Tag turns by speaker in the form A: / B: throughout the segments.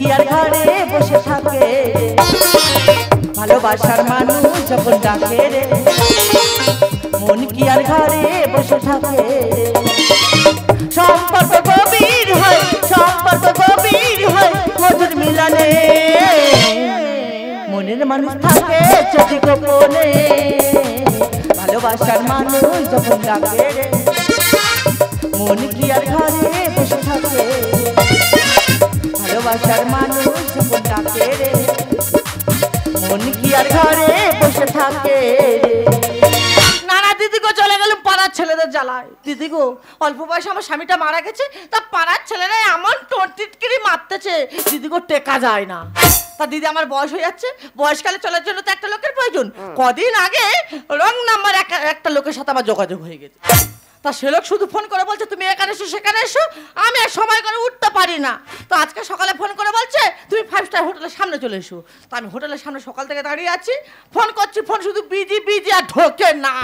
A: কি আর ঘরে বসে থাকে ভালোবাসার মানুষ যখন ডাকে রে মন কি আর ঘরে বসে থাকে সম্পর্ক গভীর হয় মধুর মিলনে মনের মানুষ থাকে চোখে গোপনে ভালোবাসার মানুষ যখন ডাকে রে মন কি আর ঘরে বসে থাকে ভালোবাসার মানুষ যখন ডাকে রে মন কি আর ঘরে বসে থাকে রে
B: নানা দিদি গো চলে গেলাম পাড়ার ছেলেদের জ্বালায় দিদি গো অল্প বয়সে আমার স্বামীটা মারা গেছে তা পাড়ার ছেলেরা এমন টিটকিরি মারতেছে দিদি গো টেকা যায় না তা দিদি আমার বয়স হয়ে যাচ্ছে বয়সকালে চলার জন্য তো একটা লোকের প্রয়োজন কদিন আগে রং নাম্বার একটা লোকের সাথে আমার যোগাযোগ হয়ে গেছে তা সে লোক শুধু ফোন করে বলছে তুমি এখানে এসো সেখানে এসো আমি আর সময় করে উঠতে পারি না তো আজকে সকালে ফোন করে বলছে তুমি 5 স্টার হোটেলের সামনে চলে এসো তো আমি হোটেলের সামনে সকাল থেকে দাঁড়িয়ে আছি ফোন করছি ফোন শুধু বিজি আর ঢোকে না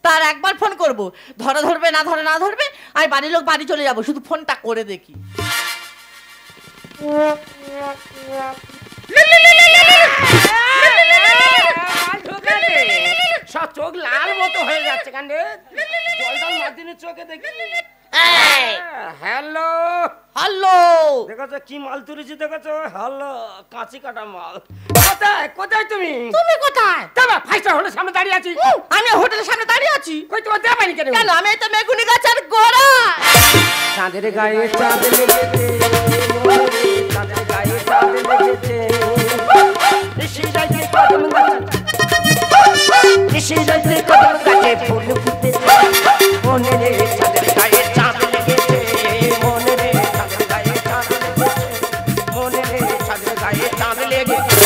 B: তার একবার ফোন করব ধরবে না ধরবে আমি বাড়ির লোক বাড়ি চলে যাব শুধু ফোনটা করে দেখি
C: সব চোখ লাল মতো হয়ে যাচ্ছে কাণ্ডে জলটা মাদিনের চোখে দেখি হ্যালো
B: হ্যালো
C: দেখেছো কি মাল তুলেছি দেখেছো হ্যালো কাঁচি কাটা মাল কোথায় তুমি
B: কোথায়
C: দেবা 5 স্টার হোটেলের সামনে দাঁড়িয়ে আছি
B: আমি হোটেলের সামনে দাঁড়িয়ে আছি
C: কই তোমার দেবা পাইনি কেন
B: আমি তো মেগুনি গাছের গোড়া
C: চাঁদের গায়ে চাঁদ লেগেছে চাঁদের গায়ে চাঁদ লেগেছে নিশি যাইতে কদম গাছে ফুল ফুটেছে মনে রে চাঁদের গায়ে চাঁদ লেগেছে মনে রে চাঁদের গায়ে চাঁদ লেগেছে মনে রে চাঁদের গায়ে চাঁদ লেগেছে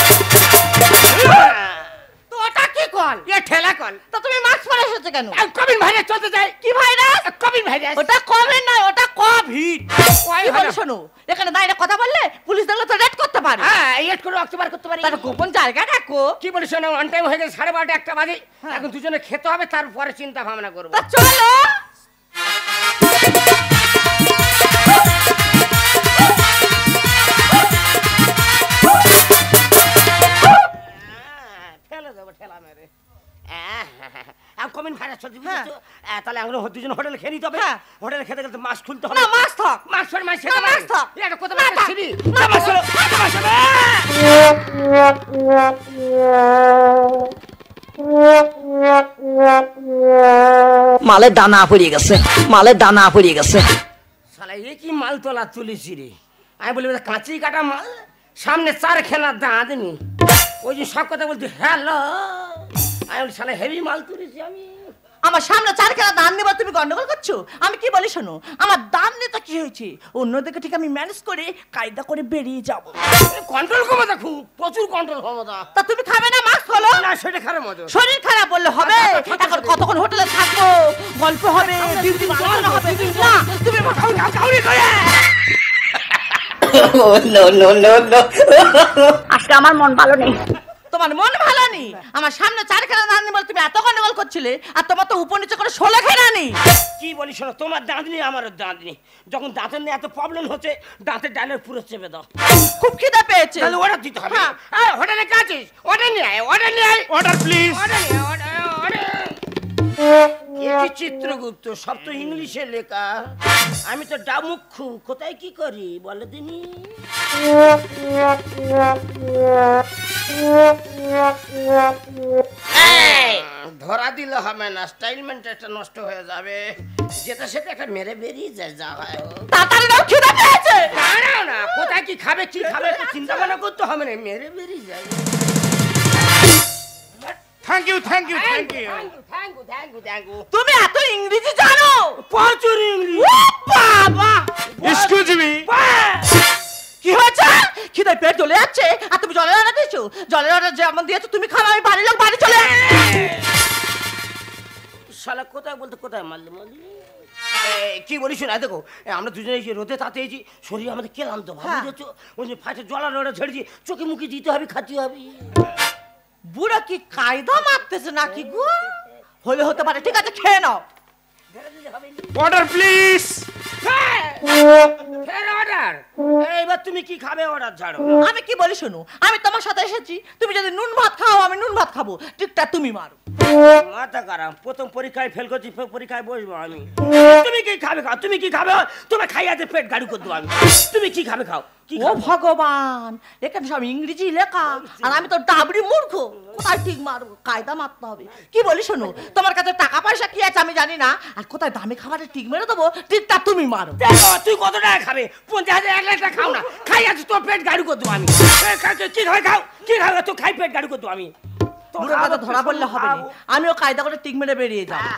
B: তো ওটা কি কল
C: ঠেলা কল
B: তা তুমি মাস্ক পরে এসেছো কেন
C: কোভিড ভাইরাস চলতে যায়
B: কি ভাইরাস
C: কোভিড ভাইরাস
B: ওটা কোভিড নয় ওটা কোভিড কি বল শোনো এখানে দাঁড়িয়ে কথা বললে পুলিশ দেখলে তো রেড করতে পারে
C: হ্যাঁ রেড করে অক্টোবর করতে পারি
B: তার গোপন জায়গা দেখো
C: কি বলিস শোনো অন টাইম হয়ে গেছে 12:30 1টা বাজে এখন দুজনে খেতে হবে তারপরে চিন্তা ভাবনা করব
B: তা চলো
C: ফেলে দেবো ঠেলা মেরে কমিন ভাইরাস চলছে বুঝছো তাহলে আমরা দুজন হোটেলে খেয়ে নিতে হবে হোটেলে খেতে গেলে মাস্ক খুলতে হবে
B: না মাস্ক থাক
C: মাস্ক পরে মাস্ক খেতে
B: মাস্ক থাক
C: এটা কত মাস্ক ছিবি না মাস্ক
B: মালের দানা পড়ে গেছে
C: শালা এ কি মাল তোলা তুলেছি রে আমি বলি কাঁচি কাটা মাল সামনে 4 খেলার দাঁত নি ওই যে সব কথা বলছি হ্যালো আমি বলি শালা হেভি মাল তুলেছি আমি
B: আমার সামনে 4 খেলা দান নেবার তুমি গন্ডগোল করছো আমি কি বলি শোনো আমার দান নিতে কি হয়েছে অন্যদিকে ঠিক আমি ম্যানেজ করে কায়দা করে বেরিয়ে যাব
C: কন্ট্রোল ক্ষমতা খুব প্রচুর কন্ট্রোল ক্ষমতা
B: তা তুমি খাবে না মাস্ক হলো
C: না সেটা খারাপ মতো
B: শরীর খারাপ বললে হবে এখন কতক্ষণ হোটেলে থাকবো গল্প হবে ডিউটি বানানো হবে না তুমি
C: কাউরি করে
D: নো আজকে আমার মন ভালো নেই
B: তোমার মন ভালো নেই আমার সামনে 4 খেলা দান নিবার তুমি এত গন্ডগোল করছিলে আর তোমার তো উপর নিচে করে 16 খেলা নেই
C: কি বলি শোনো তোমার দাঁত নেই আমারও দাঁত নেই যখন দাঁতের নিয়ে এত প্রবলেম হচ্ছে দাঁতের ডালের পুরো চেপে দাও
B: খুব খিদে পেয়েছে
C: তাহলে অর্ডার দিতে হবে হোটেলে কাছিস অর্ডার নিয়ে আয় অর্ডার প্লিজ কি চিত্রগুপ্ত সব তো ইংলিশে লেখা আমি তো ডামুক্ষু কোথায় কি করি বলে দিনি ধরা দিলে হবে না স্টাইলমেন্ট একটা নষ্ট হয়ে যাবে যেটা সেটা একটা মেরে বেরিয়ে যায় যা হয়
B: তাড়াতাড়ি দাও খিদে পেয়েছে
C: না কোথায় কি খাবে চিন্তা ভাবনা করতে হবে না মেরে বেরিয়ে যায়
E: থ্যাংক ইউ
B: তুমি এত ইংরেজি জানো
C: প্রচুর ইংরেজি
B: বাবা
E: এক্সকিউজ মি
B: কি হয়েছে খিদে পেট চলে যাচ্ছে আর তুমি জলের অর্ডার দিয়েছো জলের অর্ডার যেমন দিয়েছো তুমি খাও আমি বাড়ির লোক বাড়ি চলে
C: শালা কোথায় বলতে কোথায় মারলি কি বলিস না দেখো আমরা দুজনে রোদে তাতেছি শরীর আমাদের কেলাম তো ভালো ওই যে ফাটে জলা রোডে ছেড়েছি চোখে মুখে দিতে হবে খাতে হবে
B: বুড়া কি কায়দা মারতেছে নাকি গো হলে হতে পারে ঠিক আছে খেয়ে নাও
E: অর্ডার প্লিজ
C: ফের অর্ডার। এইবার তুমি কি খাবে অর্ডার ছাড়ো।
B: আমি কি বলি শোনো, আমি তোমার সাথে এসেছি, তুমি যদি নুন ভাত খাও আমি নুন ভাত খাবো, ঠিকটা তুমি মারো।
C: মাথা খারাপ, প্রথম পরীক্ষায় ফেল করছি, পরীক্ষায় বসবো আমি। তুমি কি খাবে খাও, তুমি কি খাবে, তোমার খাইয়াতে পেট গাড়ি করে দেবো আমি। তুমি কি খাবে খাও।
B: ও ভগবান, এখানে সব ইংরেজি লেখা আর আমি তো ডাবড়ি মূর্খ, কোথায় ঠিক মারবো, কায়দা মারতে হবে। কি বলি শোনো, তোমার কাছে টাকা পয়সা কি আছে আমি জানি না, আর কোথায় দামি খাবারের ঠিক মেরে দেবো, ঠিকটা তুমি মারো।
C: দেখো তুই কত টাকা খাবে, 50,000 1 লাখ টাকা খাও না, খাইয়াতে তোর পেট গাড়ি করে দেবো আমি। কি খাবে খাও, কি খাবে, তো খাই পেট গাড়ি করে দেবো আমি।
B: তোর কথা ধরা পড়লে হবে না, আমিও কায়দা করে টিক মেরে বেরিয়ে যাবো।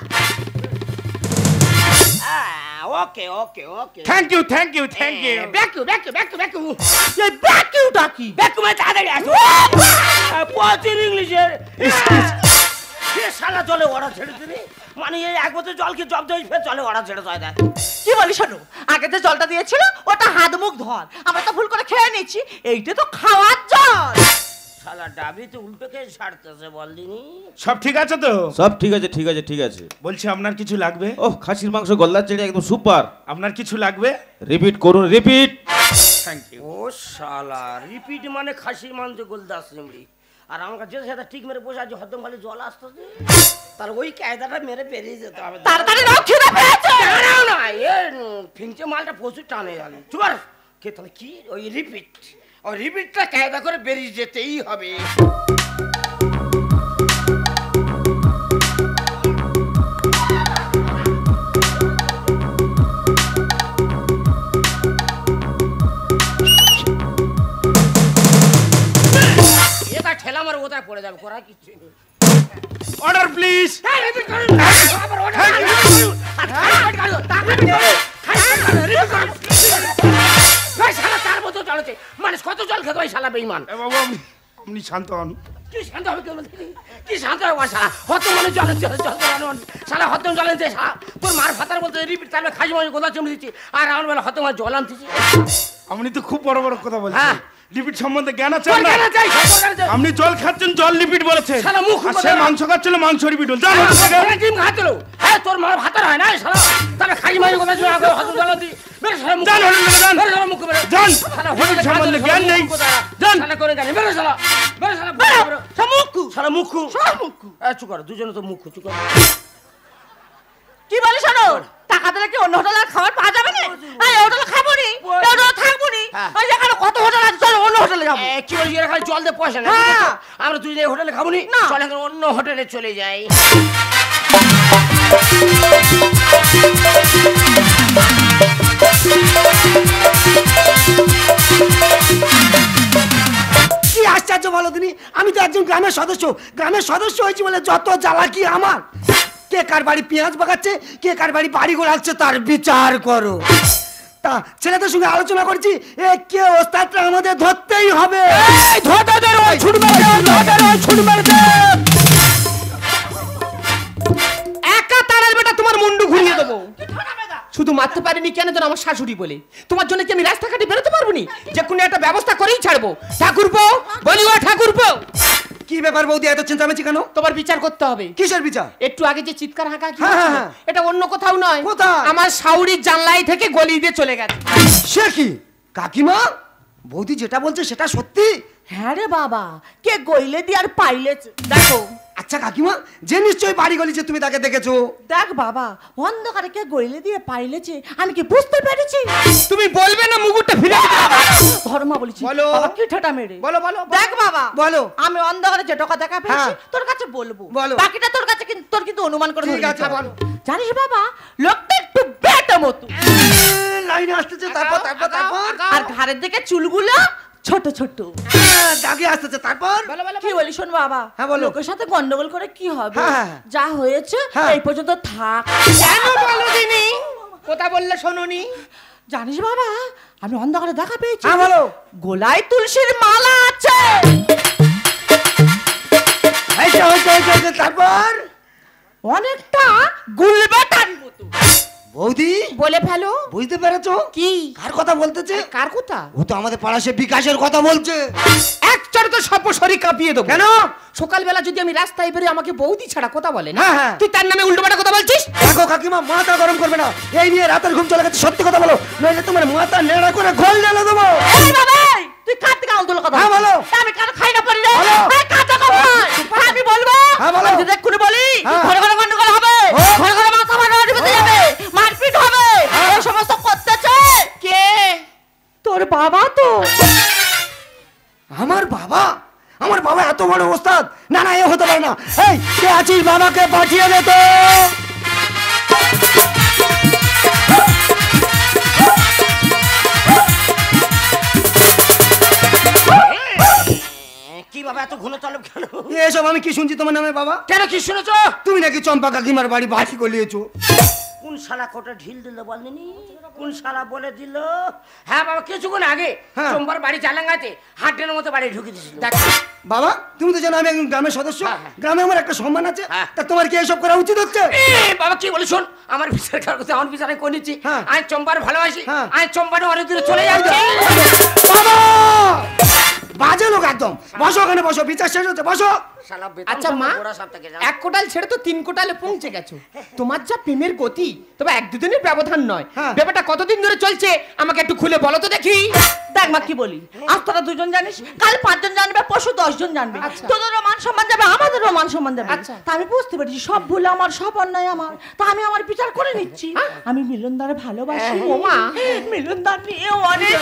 C: Okay okay okay,
E: thank you thank you thank you.
C: ব্যাকু ব্যাকু ব্যাকু ব্যাকু,
B: এই ব্যাকিউটা কি?
C: ব্যাকু মানে তাড়াতাড়ি আসো। প্রচুর ইংলিশের শালা জলে ওরা ছেড়ে দিবি, মানে এই এক বছর জল কি জব দিয়ে ফের জলে ওরা ছেড়ে দেয়।
B: কি বলি শোনো, আগে যে জলটা দিয়েছিল ওটা হাত মুখ ধোয়ার, আমরা তো ভুল করে খেয়ে নিচ্ছি, এইটা তো খাওয়ার জল।
C: শালা ডাবি তো উল্টো খেয়ে ছাড়তেছে, বলদিনি।
E: সব ঠিক আছে তো?
F: সব ঠিক আছে ঠিক আছে ঠিক আছে।
E: বলছি আপনার কিছু লাগবে?
F: ওহ, খাসির মাংস গলদা চিড়ে একদম সুপার।
E: আপনার কিছু লাগবে?
F: রিপিট করুন, রিপিট।
E: Thank you.
C: ও শালা রিপিট মানে খাসির মাংস গোলদাস চিংড়ি, আর আমার কাছে সেটা ঠিক মেরে বসে আছে, হয়তো খালি জল আসতেছে, তার ওই কায়দাটা মেরে বেরিয়ে যেতে হবে।
B: তাড়াতাড়ি নাও, খিদে পেয়েছে।
C: দাঁড়াও না, এ ফিংচে মালটা প্রচুর টানে গেল। চুয়ার কে তাহলে কি ওই রিপিট, ওই রিপিটটা কায়দা করে বেরিয়ে যেতেই হবে। এটা ঠেলা মারে ওটা পড়ে যাবে, করা কিছু নেই।
E: Order please.
C: মানুষ কত জল খেতে হয় শালা বেঈমান।
E: বাবু আপনি শান্ত হন।
C: কি শান্ত হবে, কি শান্ত হবে শালা, হত মানে জলে জলে জল শালা, হত জলে তোর মার ফাতার বলতে রিপিট, তাহলে খাসি মাছ গোদা চমড়ে দিচ্ছি, আর আমার বেলা হত মাছ জল আনতেছি।
E: আপনি তো খুব বড় বড় কথা বলছেন।
C: হ্যাঁ।
E: লিপিড সম্বন্ধে জ্ঞান আছে আপনার? আপনি জল খাচ্ছেন, জল লিপিড বলেছেন।
C: শালা মুখ
E: আর সে মাংস খাচ্ছিল, মাংস লিপিড বল। জানো
C: ডিম খাচ্ছিল, হ্যাঁ তোর মার ভাতার হয় না শালা, তাহলে খাসি মাছ গোদা চমড়ে হত জল দি মেরে শালা মুখ,
E: জান হলেন না, জান
C: শালা মুখ মেরে
E: জান,
C: শালা
E: লিপিড সম্বন্ধে জ্ঞান নেই।
C: জান শালা করে জানি মেরে শালা, মেরে শালা মুখু, শালা মুখু, চুপ কর, দুজনে তো মুখু, চুপ কর।
B: কি বলি শোনো, টাকা দিলে কি অন্য হোটেলে খাবার পাওয়া যাবে না? এই হোটেলে খাবো নি, এই হোটেলে থাকবো নি, ওই যেখানে কত হোটেল আছে, চলো অন্য হোটেলে যাবো।
C: কি বলছি, এরা খালি জল দিয়ে পয়সা না,
B: হ্যাঁ।
C: আমরা দুজনে হোটেলে খাবো নি,
B: না।
C: চল এখন অন্য হোটেলে চলে যাই।
G: কি আশ্চর্য বলো দিনি, আমি তো একজন গ্রামের সদস্য হয়েছি বলে যত জ্বালা কি আমার। কে কার বাড়ি পেঁয়াজ বাগাচ্ছে, কে কার বাড়ি বাড়ি গোড়াচ্ছে, তার বিচার করো। তা ছেলেদের সঙ্গে আলোচনা করছি, এ কে ওস্তাদটা আমাদের ধরতেই হবে।
H: একা তারার বেটা তোমার মুন্ডু ঘুরিয়ে দেবো। শুধু মারতে পারিনি কেন যেন আমার শাশুড়ি বলে, তোমার জন্য কি আমি রাস্তাঘাটে বেরোতে পারবো নি? যে কোনো একটা ব্যবস্থা করেই ছাড়বো। ঠাকুরপো বলি, ও ঠাকুরপো,
G: কি ব্যাপার বৌদি, এত চিন্তামেচি কেন?
H: তোমার বিচার করতে হবে।
G: কিসের বিচার?
H: একটু আগে যে চিৎকার হাঁকা কি
G: হ্যাঁ,
H: হচ্ছিল,
G: হ্যাঁ।
H: এটা অন্য কোথাও নয়,
G: কোথায়?
H: আমার শাশুড়ির জানলাই থেকে গলি দিয়ে চলে গেছে।
G: সে কি কাকিমা, বৌদি যেটা বলছে সেটা সত্যি?
B: হ্যাঁ রে বাবা, কে গইলে দিয়ে আর পাইলেছে। দেখো
G: আচ্ছা কাকিমা, যে নিশ্চয়ই বাড়ি গলিছে, তুমি তাকে দেখেছো?
B: দেখ বাবা, অন্ধকারে কে গইলে দিয়ে পাইলেছে আমি কি বুঝতে পেরেছি?
H: তুমি বলবে না মুগুরটা ফিরে
B: ধর্মা বলেছি,
G: বলো।
B: বাবা কি ঠাটা মেরে
G: বলো বলো
B: দেখ বাবা,
G: বলো।
B: আমি অন্ধকারে যে টাকা দেখা পেয়েছি
G: হ্যাঁ।
B: তোর কাছে বলবো,
G: বলো।
B: বাকিটা তোর কাছে তোর কিন্তু অনুমান করে
G: ঠিক
B: ধরে
G: আছে,
B: নিতে হবে।
G: বলো।
B: জানিস বাবা, লোকটা একটু বেটা মতো,
G: লাইনে আসতেছে, তারপর
B: আর ঘাড়ের দিকে চুলগুলো ছোট ছোট,
G: দাগে আসতেছে, তারপর
B: কি বলি শোন বাবা,
G: হ্যাঁ, বলো।
B: লোকের সাথে গন্ডগোল করে কি হবে,
G: হ্যাঁ।
B: যা হয়েছে
G: হ্যাঁ।
B: এই পর্যন্ত থাক।
H: কেন বলো দিনি, কথা বললে শোনোনি?
B: জানিস বাবা, আমি অন্ধকারে দেখা পেয়েছি,
G: হ্যাঁ, বলো।
B: গোলায় তুলসীর মালা আছে,
G: তারপর
B: অনেকটা গুলবেটার মতো।
G: বৌদি
H: বলে ফেলো।
G: বুঝতে পেরেছো
H: কি?
G: কার কথা বলতেছে?
H: কার কথা?
G: ও তো আমাদের পাড়া সে বিকাশের কথা বলছে।
H: এক চড়ে তো সব শরীর কাঁপিয়ে দেবো।
G: কেন?
H: সকালবেলা যদি আমি রাস্তায় বেরিয়ে আমাকে বৌদি ছাড়া কথা বলে না,
G: হ্যাঁ, হ্যাঁ।
H: তুই তার নামে উল্টোপাল্টা কথা বলছিস?
G: দেখো কাকিমা, মাথা গরম করবে না। এই নিয়ে রাতের ঘুম চলে গেছে, সত্যি কথা বলো, নইলে তোমার মাথা নেড়া করে ঘোল ঢেলে দেবো।
B: এই বাবা, তুই কার থেকে আউল কথা?
G: হ্যাঁ, বলো।
B: আমি কার খাই না পারি রে?
G: বলো।
B: এই কার থেকে খাই? আমি বলবো।
G: হ্যাঁ, বলো।
B: আমি দেখুনি বলি,
G: হ্যাঁ।
B: ঘরে ঘরে গন্ডগোল হবে,
G: হ্যাঁ।
B: ঘরে ঘরে মাথা মারামারি বেঁধে যাবে, মারপিট হবে। এই সমস্ত করতেছে কে? তোর বাবা তো।
G: আমার বাবা? আমার বাবা এত বড় ওস্তাদ? না না, এ হতে পারে না। এই কে আছিস, বাবাকে পাঠিয়ে দে তো।
C: কি বাবা এত ঘন তলব কেন?
G: এসব আমি কি শুনছি তোমার নামে বাবা?
C: কেন কি শুনেছো?
G: তুমি নাকি চম্পা কাকিমার বাড়ি বাড়ি গলিয়েছো।
C: কোন শালা কোটা ঢিল দিল বলনি? কোন শালা বলে দিল? হ্যাঁ বাবা, কিছুক্ষণ আগে
G: হ্যাঁ।
C: সোমবার বাড়ি চালাঙ্গাতে হাটের মতো বাড়ি ঢুকে দিয়েছিল।
G: বাবা তুমি তো জানো আমি একজন গ্রামের সদস্য,
C: হ্যাঁ, হ্যাঁ।
G: গ্রামে আমার একটা সম্মান আছে,
C: হ্যাঁ।
G: তা তোমার কি এসব করা উচিত হচ্ছে?
C: বাবা কি বলে শোন, আমার বিচার করার কথা আমার বিচারে করে নিচ্ছি।
G: হ্যাঁ।
C: আমি চম্পার ভালোবাসি,
G: হ্যাঁ।
C: আমি চম্পারে অনেক দূরে চলে যাচ্ছি।
G: বাবা বাজে লোক একদম। বসো ওখানে, বসো, বিচার শেষ হচ্ছে, বসো।
C: শালা বেতন
H: আচ্ছা মা,
C: গোড়া সব থেকে জানো।
H: এক কোটাল ছেড়ে তো 3 কোটালে পৌঁছে গেছো। তোমার যা প্রেমের গতি, তবে 1-2 দিনের ব্যবধান নয়।
G: হ্যাঁ।
H: ব্যাপারটা কতদিন ধরে চলছে আমাকে একটু খুলে বলো তো দেখি।
B: দেখ মা কি বলি, আজ তোরা 2 জন জানিস, কাল 5 জন জানবে, পরশু 10 জন জানবে।
H: আচ্ছা।
B: তোদেরও মান সম্মান যাবে, আমাদেরও মান সম্মান যাবে।
H: আচ্ছা।
B: তা আমি বুঝতে পারছি সব ভুল আমার, সব অন্যায় আমার, তা আমি আমার বিচার করে নিচ্ছি। আমি মিলনদারে ভালোবাসি।
H: ও মা।
B: মিলনদার নিয়ে অনেক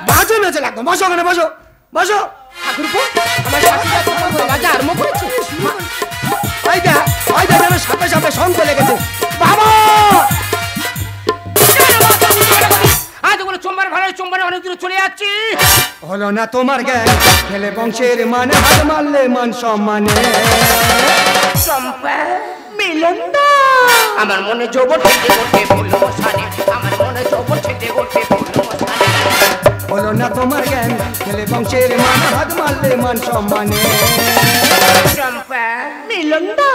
G: বাজে মেচে লাগবে, বসো ওখানে, বসো, বসো।
H: ঠাকুরপো, আমার শাশুড়ি তোমার বাবা আরম্ভ করেছে।
G: ওই দেখ, ওই দেখ, যেন সাপে সাপে সঙ্গ লেগেছে। বাবা
C: আজ বলে চম্পার ভালো, চম্পারে অনেক দূরে চলে যাচ্ছি।
G: হলো না তোমার জ্ঞান, খেলে বংশের মানে, হাত মারলে মান সম্মানে।
C: চম্পা
B: মিলনদা।
C: আমার মনে যৌবন থেকে ওঠে ফুল মশানে, আমার মনে যৌবন থেকে ওঠে ফুল মশানে।
G: হলো না তোমার জ্ঞান, খেলে বংশের মানে, হাত মারলে মান সম্মানে।
C: চম্পা
B: মিলনদা।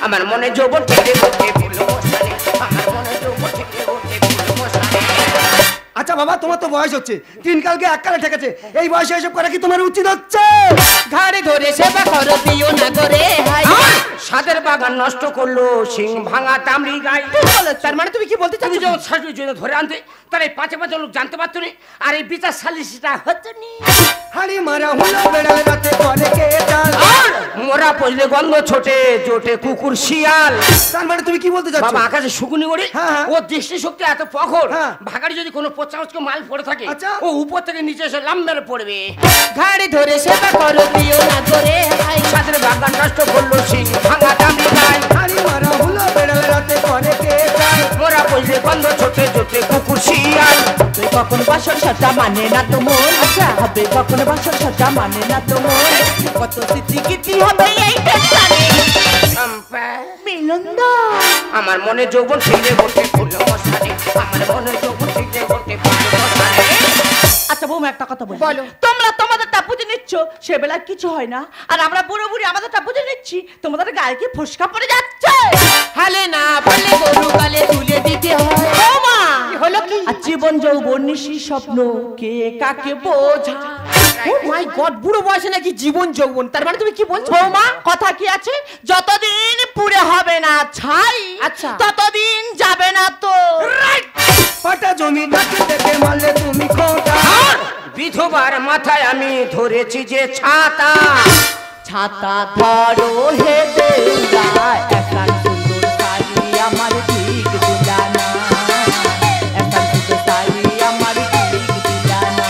C: আমার মনে যৌবন থেকে ওঠে ফুল মশানে, আমার মনে যৌবন থেকে ওঠে ফুল মশানে।
G: আচ্ছা বাবা, তোমার তো বয়স হচ্ছে, 3 কালকে 1 কালে ঠেকেছে, এই বয়সে এসব করা কি তোমার উচিত হচ্ছে?
H: ঘাড়ে ধরে সেবা করো, দিও না করে হাই।
C: সাদের বাগান নষ্ট করলো সিং ভাঙা তামড়ি গাই।
H: তার মানে তুমি কি বলতে
C: তুমি
H: চাচ্ছ?
C: যখন শাশুড়ি জন্য ধরে আনতে, তার এই 5 লোক জানতে পারতো না, আর এই বিচার সালিশিটা হতো নি।
G: হাড়ি মারা হলো বেড়াল রাতে করে কে চাল।
C: মোরা পড়লে গন্ধ ছোটে জোটে কুকুর শিয়াল।
G: তার মানে তুমি কি বলতে চাচ্ছ?
C: বাবা আকাশে শুকুনি ওড়ে,
G: হ্যাঁ, হ্যাঁ।
C: ও দৃষ্টি শক্তি এত প্রখর,
G: হ্যাঁ।
C: ভাগাড়ি যদি কোনো পচাউচকে মাল পড়ে থাকে,
G: আচ্ছা।
C: ও উপর থেকে নিচে এসে লাম মেরে পড়বে।
H: ঘাড়ে ধরে সেবা করো, দিও না করে হাই।
C: সাদের বাগান নষ্ট করলো সিং ভাঙা তামড়ি গাই।
G: হাড়ি মারা হলো বেড়াল রাতে করে কে চাল।
C: মোরা পড়লে গন্ধ ছোটে জোটে কুকুর শিয়াল।
B: তুই কখন বাসর সাজা মানে না তো মন, আচ্ছা হবে কখন বাসর সাজা মানে না তো মন, কত স্মৃতি গীতি হবে এই টেনশনে।
C: চম্পা
B: মিলনদা।
C: আমার মনে যৌবন ফিরে ওঠে ফুল মশানে, আমার মনে যৌবন ফিরে ওঠে ফুল মশানে।
B: আচ্ছা বৌমা একটা কথা বলি,
H: বলো।
B: তোমরা তোমাদেরটা বুঝে নিচ্ছ, সে বেলায় কিছু হয় না, আর আমরা বুড়ো বুড়ি আমাদেরটা বুঝে নিচ্ছি, তোমাদের গায়ে কি ফসকা পড়ে যাচ্ছে?
H: হালে না পারলে গরু গালে তুলে দিতে হয়।
B: বৌমা
H: কি হলো কি?
B: আর জীবন যৌবন নিশি স্বপ্ন কে কাকে বোঝা।
H: ও মাই গড, বুড়ো বয়সে নাকি জীবন যৌবন, তার মানে তুমি কি বলছো?
B: বৌমা কথা কি আছে, যতদিন পুরে হবে না ছাই,
H: আচ্ছা।
B: ততদিন যাবে না তো।
G: পাটা জমি ডাকে দেখে মারলে তুমি খোটা।
C: বিধবার মাথায় আমি ধরেছি যে ছাতা।
B: ছাতা ধরো হে দেউলা, একান সুন্দর শাড়ি আমার ঠিক দিলা না, একান সুন্দর শাড়ি আমার ঠিক দিলা না,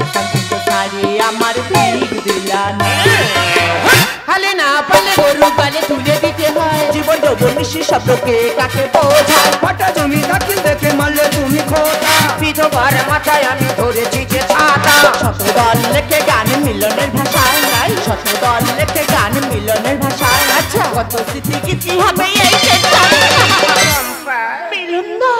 B: একান সুন্দর শাড়ি আমার ঠিক দিলা না।
H: হালে না পারলে গরু গালে তুলে দিতে হয়।
B: জীবন যৌবন নিশি শব্দকে কাকে বোঝায়।
G: পাটা জমি ডাকে দেখে মারলে তুমি খোটা।
C: বিধবার মাথায় আমি ধরেছি যে ছাতা।
B: শতদল লেখে গান মিলনের ভাষায় নাই, শতদল লেখে গান মিলনের ভাষায়। আচ্ছা কত স্মৃতি গীতি হবে এই টেনশনে।
C: চম্পা
B: মিলনদা।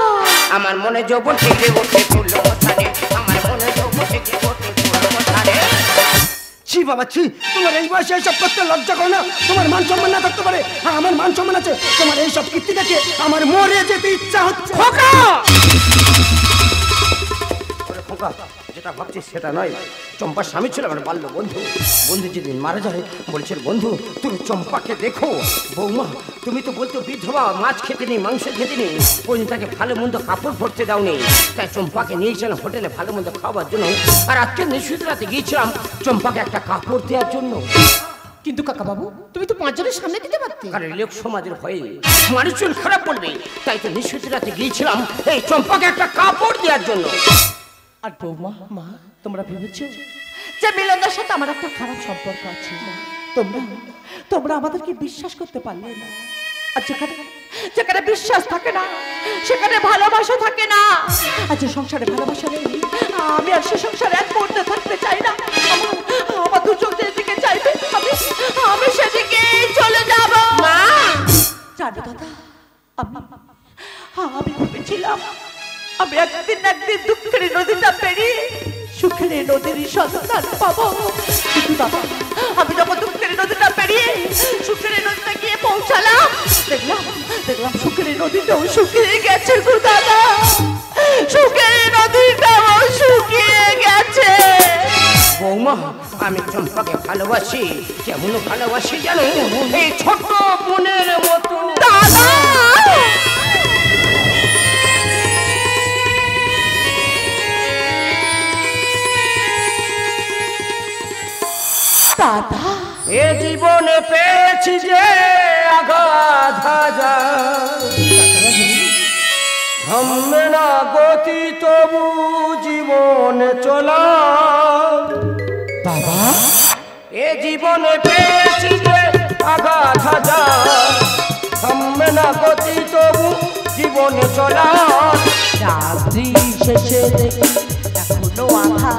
C: আমার মনে যৌবন ফিরে ওঠে ফুল মশানে, আমার মনে যৌবন ফিরে ওঠে ফুল মশানে।
G: ছি বাবা ছি, তোমার এই বয়সে এইসব করতে লজ্জা করে না? তোমার মান সম্মান না থাকতে পারে, আর আমার মান সম্মান আছে। তোমার এইসব কীর্তি দেখে আমার মরে যেতে ইচ্ছা হচ্ছে।
H: খোকা!
C: ওরে খোকা, যেটা ভাবছিস সেটা নয়। চম্পার স্বামী ছিল আমার বাল্য বন্ধু। বন্ধু যেদিন মারা যায় বলছিল, বন্ধু তুমি চম্পাকে দেখো। বৌমা তুমি তো বলতো বিধবা, মাছ খেতে নেই, মাংস খেতে নেই, ওই তাকে ভালো মন্দ কাপড় পরতে দাওনি। তাই চম্পাকে নিয়েছিলাম হোটেলে ভালো মন্দ খাওয়ার জন্য, আর আজকে নিশুত রাতে গিয়েছিলাম চম্পাকে একটা কাপড় দেওয়ার জন্য।
H: কিন্তু কাকা বাবু, তুমি তো 5 জনের সামনে দিতে পারতে।
C: কারণ লোক সমাজের ভয়ে মানুষজন খারাপ বলবে, তাই তো নিশুত রাতে গিয়েছিলাম এই চম্পাকে একটা কাপড় দেওয়ার জন্য।
B: আর বৌমা, মা তোমরা ভেবেছো যে মিলনদার সাথে আমার একটা খারাপ সম্পর্ক আছে? তোমরা আমাদেরকে বিশ্বাস করতে পারলে না। আর যেখানে বিশ্বাস থাকে না সেখানে ভালোবাসা থাকে না। আর যে সংসারে ভালোবাসা নেই, আমি আর সে সংসারে এক মুহূর্তে থাকতে চাই না। আমার দু চোখ যেদিকে চাইবে আমি সেদিকে চলে যাব। মা জানো দাদা, আমি ভেবেছিলাম আমি একদিন দুঃখের নদীটা পেরিয়ে সুখের নদীর সন্ধান পাবো। কিন্তু দাদা, আমি যখন দুঃখের নদীটা পেরিয়ে সুখের নদীটা গিয়ে পৌঁছালাম, দেখলাম সুখের নদীটাও শুকিয়ে গেছে গো দাদা। সুখের নদীটাও শুকিয়ে গেছে।
C: বৌমা আমি চম্পাকে ভালোবাসি, কেমন ভালোবাসি জানো? এই ছোট বোনের মতো।
B: দাদা দাদা,
C: এ জীবনে পেয়েছি যে আঘাত হাজার, থামবে না গতি তবু জীবন চলা।
H: বাবা,
C: এ জীবনে পেয়েছি যে আঘাত হাজার, থামবে না গতি তবু জীবনে চলা।
B: রাত্রি শেষে দেখি এখনো আধা,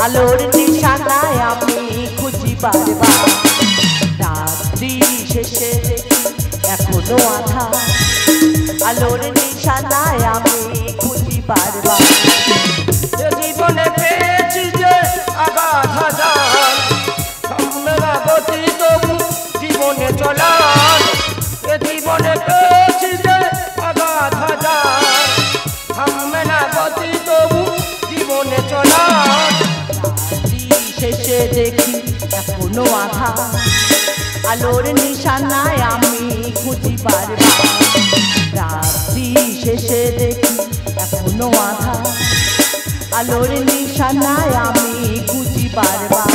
B: আলোর নিশানায় আমি খুঁজি বারবার। রাত্রি শেষে দেখি এখনো আধা, আলোর নিশানায় আমি খুঁজি বারবার।
C: জীবনে পেয়েছি যে আঘাত হাজার, থামবে না গতি তবু জীবনে চলা। এ জীবনে পেয়েছি যে আঘাত হাজার, থামবে না গতি তবু জীবনে চলা।
B: শেষে দেখি এখনো আধা, আলোর নিশানায় আমি খুঁজি বারবার। রাত্রি শেষে দেখি এখনো আধা, আলোর নিশানায় আমি খুঁজি বারবার।